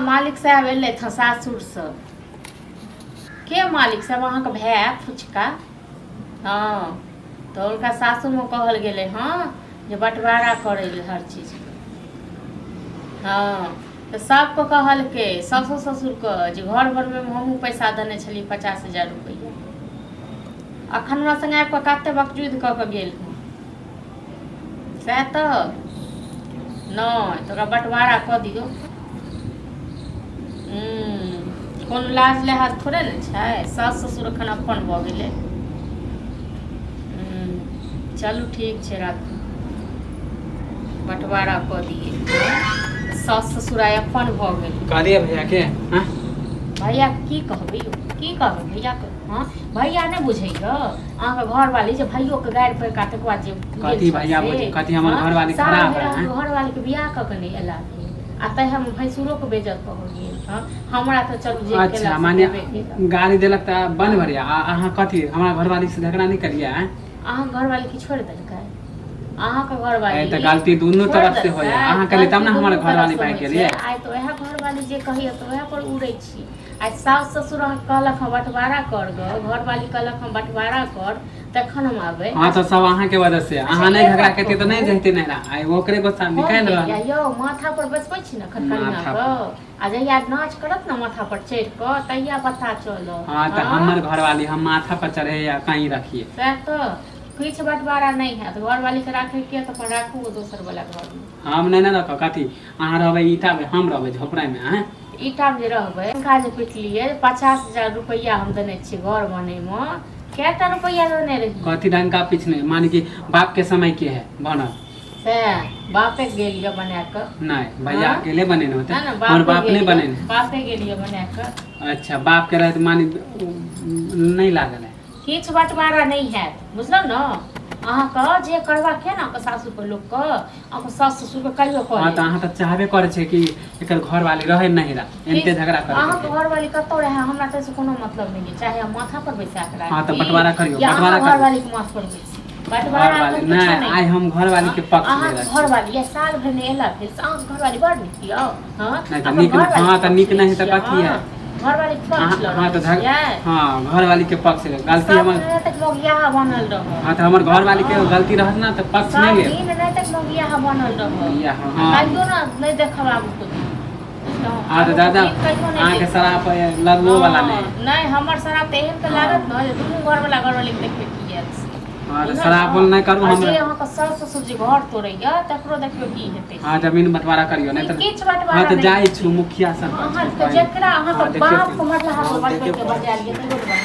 मालिक साहब एले था सासुर से। के मालिक साहब अहाँ के भाई फुचका। हाँ तो उनका सासुर में कहल गेले हाँ जे बंटवारा करे हर चीज। हाँ तो सबको कहल के ससुर ससुर को जे घर भर में हमहूँ पैसा देने छली 50,000 रुपया। अखन हमरा संगे आबि कऽ कते बकजुद कऽ के गेल हूँ सएह तऽ नहीं तो बंटवारा कऽ दियो। कोनो लाज लिहाज थोड़े ने छै। सास ससुर एखन अपन भऽ गेलै। चलू ठीक छै राखू बंटवारा कऽ दिए। सास ससुर आइ अपन भऽ गेल। कहलिए भैया के भैया की कहबै की कहबै भैया के। हाँ भैया नहीं बुझे अहाँ घर वाली जे भैयो के गाड़ि पर काटे के बाद जे कथी भैया बुझे कथी हमर घर वाली खराब है। घर वाली के बियाह क के नहीं एला आ तै हम भैंसुरो के बेइज्जत भ गेल। हां हमरा त चलू जे अच्छा माने गाड़ी देलक त बन भरिया अहाँ कथी हमरा घर वाली से झगड़ा नहीं करिया है। अहाँ घर वाली की छोड़ देलकै। अहाँ के घर वाली त गलती दोनों तरफ से होय। अहाँ कहले तब ना हमर घर वाली भाई के लिए आइ तो वह घर वाली जे कहिए तो वह पर उड़ै छी। आ सास ससुर कहलक हम बंटवारा कर ग घर वाली कहलक हम बंटवारा कर तखन हम आबे। हां तो सब अहाँ के वजह से अहाँ नहीं झगड़ा करते तो नहीं जहते नहीं ना आइ ओकरे गुस्सा निकाल रहा यो माथा पर बसबै छी न खटकरिया क आ जहिया नाच करत न माथा पर चढ़ क तहिया पता चलो। हां तो हमर घर वाली हम माथा पर चढ़े या कहीं रखिए सैह तो कुछ बंटवारा नहीं है तो घर वाली के राखे के तो पर राखू दोसर वाला घर में। हम नहीं ना रख कथी अहाँ रहबै ईटा में हम रहबै झोपड़ा में। हैं ईटा में रहबै का जे पिटलिए 50,000 रुपया हम देने छी घर बने में। केटा रुपया देने रही कथी डंका पिछने माने कि बाप के समय के है बनल से बापे गेलिए बना के। नहीं भैया अकेले बने न होते ना और बाप नहीं बने बापे गेलिए बना के। अच्छा बाप के रहते माने नहीं लागल है किछ बंटवारा नहीं है बुझलो न। अहाँ का जे करवा के ना के सासुर के लोग के अहाँ सास ससुर के कहियो करे। हां त अहाँ त चाहबे करे छे कि एकर घर वाली रहे नहीं रा एनते झगड़ा करे। अहाँ के घर वाली कतो रहे हमरा त से कोनो मतलब नहीं है चाहे हम माथा पर बैसा के रहे। हां त बंटवारा करियो बंटवारा घर वाली के माथ पर बैसी बंटवारा नहीं आई हम घर वाली के पक्ष में। ले घर वाली ये साल भर ने एला फिर अहाँ घर वाली बड़ निक हियो। हां नहीं त निक हां त निक नहीं त कथी है घर वाली के पक्ष ल। हां त हां घर वाली के पक्ष ले गलती हमर तक लोग यहां बनल रहो। हां त हमर घर वाली के गलती रहत ना त पक्ष नहीं ले दिन नहीं तक लोग यहां बनल रहो। हां काइयो ना नहीं देखबा को। हां त दादा अहाँ के शराब लगलो वाला नहीं हमर शराब त एहन त लागत न जे दुनू घर वाला घर वाली के देखे की है। हां त शराब बोल नहीं करू हम जे अहाँ के सास ससुर जे घर तोड़ैया तकरो देखियो की हेतै। हां जमीन बंटवारा करियो नहीं त किछ बंटवारा हां त जाई छु मुखिया सब अहाँ के जेकरा अहाँ के बाप के मतलब हाथ बंटवा के बजा लिए।